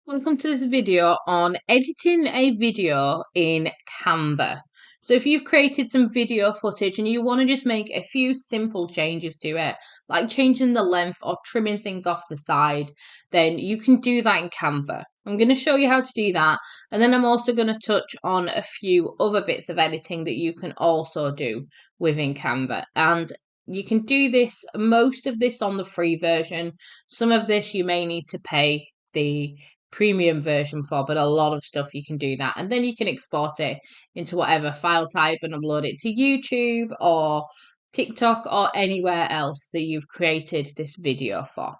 Welcome to this video on editing a video in Canva. So if you've created some video footage and you want to just make a few simple changes to it, like changing the length or trimming things off the side, then you can do that in Canva. I'm going to show you how to do that, and then I'm also going to touch on a few other bits of editing that you can also do within Canva. And you can do this, most of this on the free version. Some of this you may need to pay the premium version for, but a lot of stuff you can do that, and then you can export it into whatever file type and upload it to YouTube or TikTok or anywhere else that you've created this video for.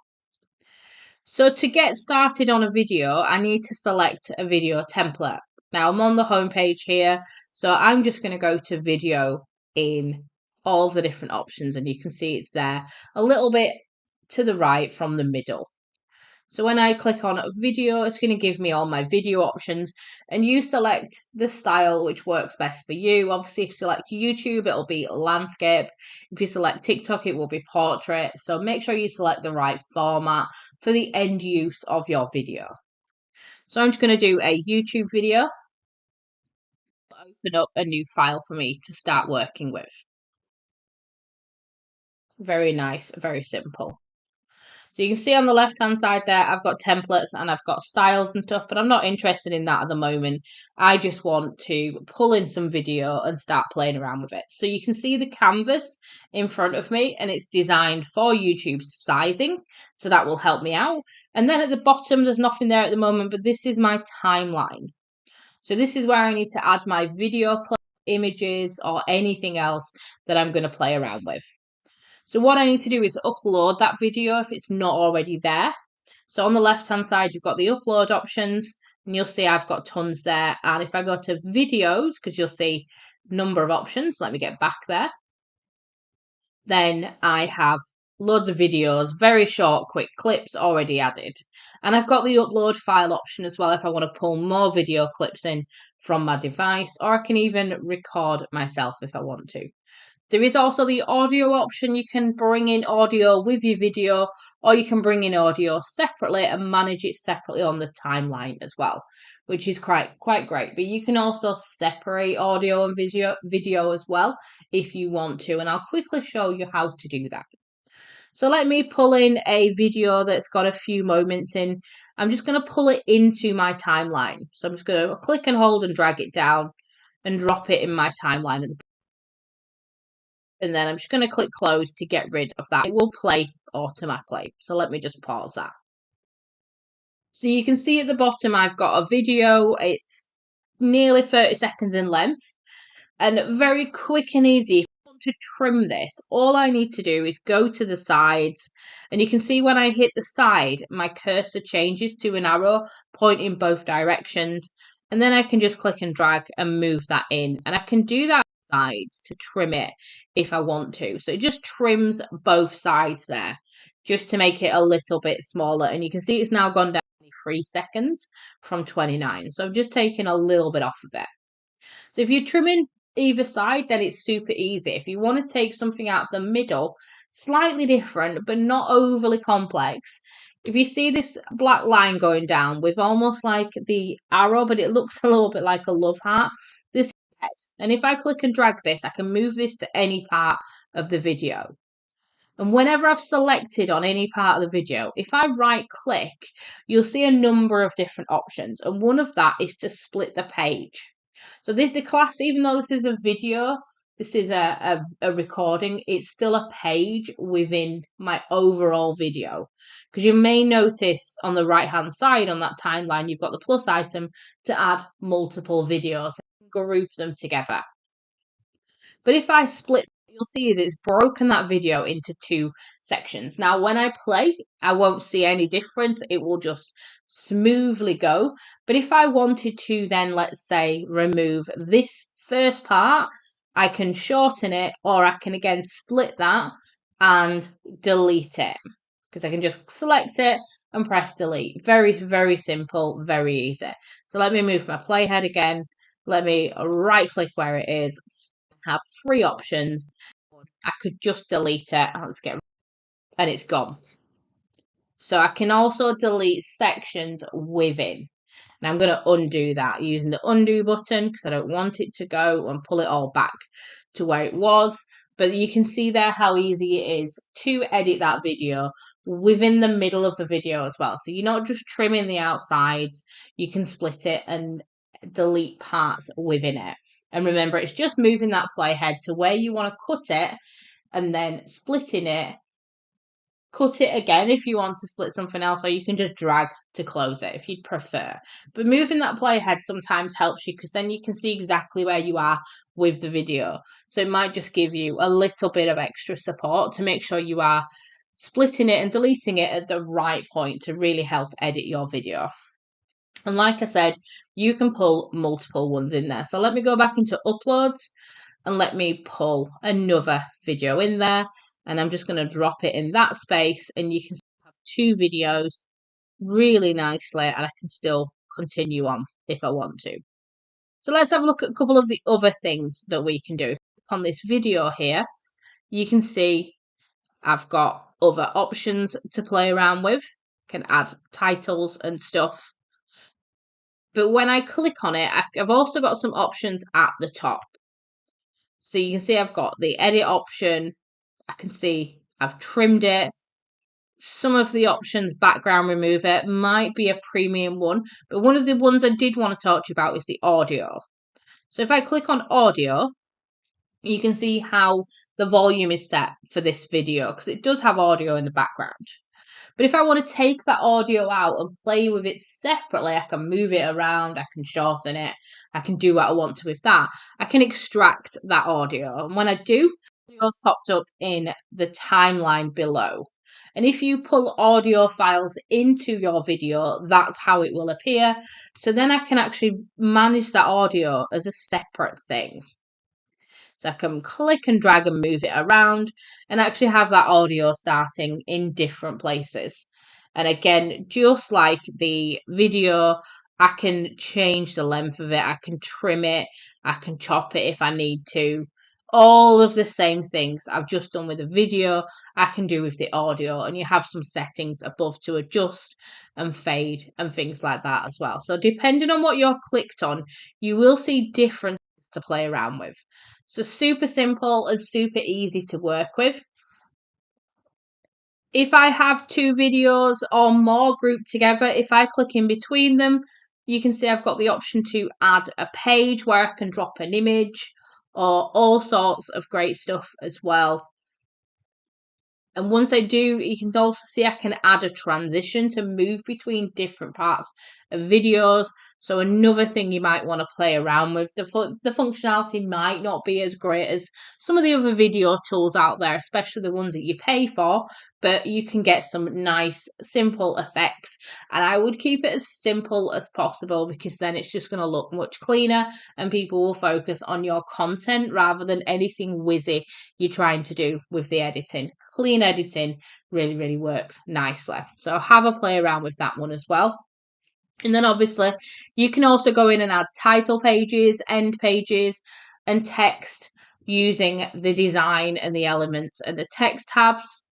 So to get started on a video, I need to select a video template. Now I'm on the home page here, so I'm just going to go to video in all the different options, and you can see it's there a little bit to the right from the middle. So when I click on video, it's going to give me all my video options, and you select the style which works best for you. Obviously, if you select YouTube, it'll be landscape. If you select TikTok, it will be portrait. So make sure you select the right format for the end use of your video. So I'm just going to do a YouTube video. Open up a new file for me to start working with. Very nice, very simple. So you can see on the left hand side there, I've got templates and I've got styles and stuff, but I'm not interested in that at the moment. I just want to pull in some video and start playing around with it. So you can see the canvas in front of me, and it's designed for YouTube sizing. So that will help me out. And then at the bottom, there's nothing there at the moment, but this is my timeline. So this is where I need to add my video clip, images, or anything else that I'm going to play around with. So what I need to do is upload that video if it's not already there. So on the left hand side, you've got the upload options, and you'll see I've got tons there. And if I go to videos, because you'll see number of options, let me get back there. Then I have loads of videos, very short, quick clips already added. And I've got the upload file option as well if I want to pull more video clips in from my device, or I can even record myself if I want to. There is also the audio option. You can bring in audio with your video, or you can bring in audio separately and manage it separately on the timeline as well, which is quite great. But you can also separate audio and video as well if you want to, and I'll quickly show you how to do that. So let me pull in a video that's got a few moments in. I'm just going to pull it into my timeline. So I'm just going to click and hold and drag it down and drop it in my timeline at the and then I'm just going to click close to get rid of that. It will play automatically. So let me just pause that. So you can see at the bottom I've got a video. It's nearly 30 seconds in length and very quick and easy. If I want to trim this, all I need to do is go to the sides, and you can see when I hit the side, my cursor changes to an arrow pointing both directions, and then I can just click and drag and move that in, and I can do that sides to trim it if I want to. So it just trims both sides there just to make it a little bit smaller, and you can see it's now gone down 3 seconds from 29. So I've just taken a little bit off of it. So if you're trimming either side, then it's super easy. If you want to take something out of the middle, slightly different but not overly complex, if you see this black line going down with almost like the arrow, but it looks a little bit like a love heart, this is it. And if I click and drag this, I can move this to any part of the video. And whenever I've selected on any part of the video, if I right click, you'll see a number of different options. And one of that is to split the page. So the class, even though this is a video, this is a recording, it's still a page within my overall video. Because you may notice on the right hand side on that timeline, you've got the plus item to add multiple videos and group them together. But if I split, you'll see is it's broken that video into 2 sections. Now, when I play, I won't see any difference. It will just smoothly go. But if I wanted to then, let's say, remove this first part, I can shorten it, or I can again split that and delete it. Because I can just select it and press delete. Very, very simple, very easy. So let me move my playhead again. Let me right click where it is. Have 3 options. I could just delete it. Let's get, and it's gone. So I can also delete sections within. And I'm going to undo that using the undo button because I don't want it to go, and pull it all back to where it was. But you can see there how easy it is to edit that video within the middle of the video as well. So you're not just trimming the outsides, you can split it and delete parts within it. And remember, it's just moving that playhead to where you want to cut it and then splitting it. Cut it again if you want to split something else, or you can just drag to close it if you'd prefer. But moving that playhead sometimes helps you because then you can see exactly where you are with the video. So it might just give you a little bit of extra support to make sure you are splitting it and deleting it at the right point to really help edit your video. And like I said, you can pull multiple ones in there. So let me go back into uploads and let me pull another video in there. And I'm just going to drop it in that space, and you can have two videos really nicely, and I can still continue on if I want to. So let's have a look at a couple of the other things that we can do. On this video here, you can see I've got other options to play around with. Can add titles and stuff. But when I click on it, I've also got some options at the top. So you can see I've got the edit option. I can see I've trimmed it. Some of the options, background remover, might be a premium one. But one of the ones I did want to talk to you about is the audio. So if I click on audio, you can see how the volume is set for this video because it does have audio in the background. But if I want to take that audio out and play with it separately, I can move it around, I can shorten it, I can do what I want to with that. I can extract that audio. And when I do, audio's popped up in the timeline below. And if you pull audio files into your video, that's how it will appear. So then I can actually manage that audio as a separate thing. So I can click and drag and move it around and actually have that audio starting in different places. And again, just like the video, I can change the length of it, I can trim it, I can chop it if I need to. All of the same things I've just done with the video, I can do with the audio, and you have some settings above to adjust and fade and things like that as well. So depending on what you're clicked on, you will see different to play around with. So super simple and super easy to work with. If I have two videos or more grouped together, if I click in between them, you can see I've got the option to add a page where I can drop an image or all sorts of great stuff as well. And once I do, you can also see I can add a transition to move between different parts of videos. So another thing you might want to play around with. The functionality might not be as great as some of the other video tools out there, especially the ones that you pay for, but you can get some nice, simple effects. And I would keep it as simple as possible because then it's just going to look much cleaner and people will focus on your content rather than anything whizzy you're trying to do with the editing. Clean editing really works nicely. So have a play around with that one as well. And then obviously you can also go in and add title pages, end pages, and text using the design and the elements and the text tabs.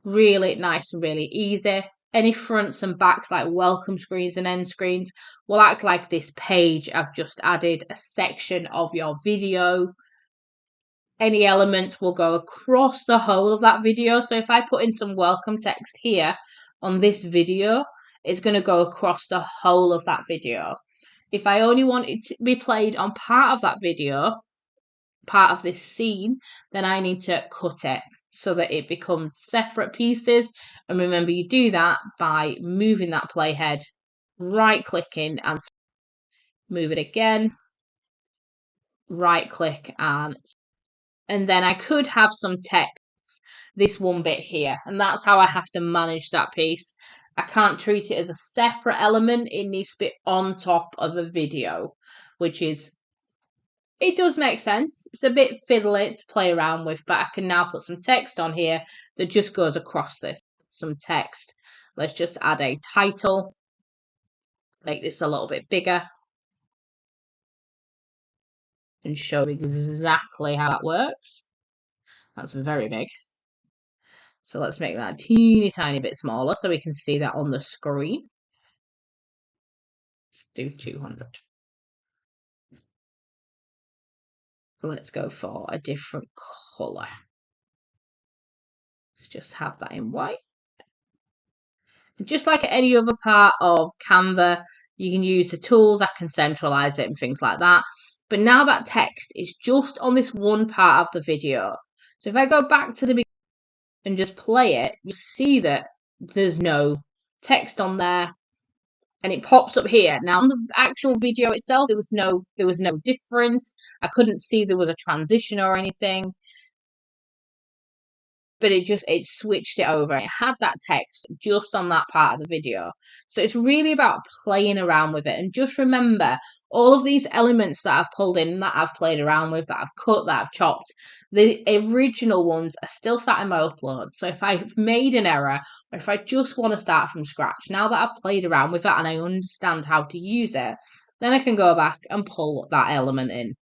Really nice and really easy. Any fronts and backs like welcome screens and end screens will act like this page I've just added a section of your video. Any element will go across the whole of that video. So if I put in some welcome text here on this video, it's going to go across the whole of that video. If I only want it to be played on part of that video, part of this scene, then I need to cut it so that it becomes separate pieces. And remember, you do that by moving that playhead, right clicking and move it again, right click and then I could have some text, this one bit here, and that's how I have to manage that piece. I can't treat it as a separate element, it needs to be on top of a video, which is, it does make sense. It's a bit fiddly to play around with, but I can now put some text on here that just goes across this. Some text. Let's just add a title, make this a little bit bigger, and show exactly how that works. That's very big. So let's make that a teeny tiny bit smaller so we can see that on the screen. Let's do 200. Let's go for a different colour. Let's just have that in white. Just like any other part of Canva, you can use the tools that can centralize it and things like that. But now that text is just on this one part of the video. So if I go back to the beginning and just play it, you see that there's no text on there and it pops up here. Now on the actual video itself, there was no difference. I couldn't see there was a transition or anything. But it switched it over. It had that text just on that part of the video. So it's really about playing around with it. And just remember, all of these elements that I've pulled in, that I've played around with, that I've cut, that I've chopped, the original ones are still sat in my upload. So if I've made an error, or if I just want to start from scratch, now that I've played around with it and I understand how to use it, then I can go back and pull that element in.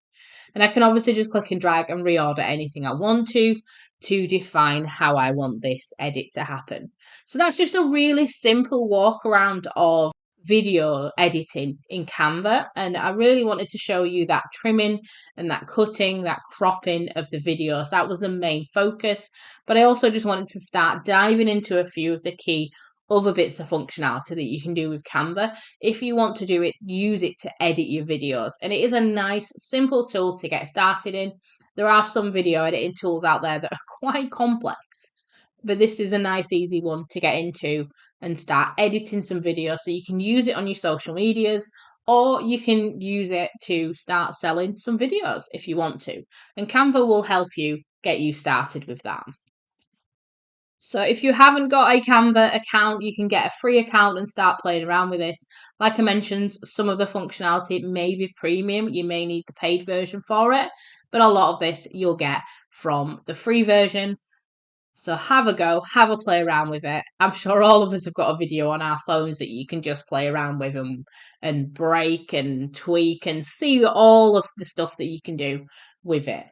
And I can obviously just click and drag and reorder anything I want to define how I want this edit to happen. So that's just a really simple walk around of video editing in Canva. And I really wanted to show you that trimming and that cutting, that cropping of the videos. That was the main focus. But I also just wanted to start diving into a few of the key other bits of functionality that you can do with Canva. If you want to do it, use it to edit your videos. And it is a nice, simple tool to get started in. There are some video editing tools out there that are quite complex, but this is a nice, easy one to get into and start editing some videos so you can use it on your social medias, or you can use it to start selling some videos if you want to. And Canva will help you get you started with that. So if you haven't got a Canva account, you can get a free account and start playing around with this. Like I mentioned, some of the functionality may be premium. You may need the paid version for it, but a lot of this you'll get from the free version. So have a go, have a play around with it. I'm sure all of us have got a video on our phones that you can just play around with and break and tweak and see all of the stuff that you can do with it.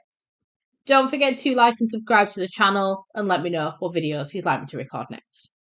Don't forget to like and subscribe to the channel and let me know what videos you'd like me to record next.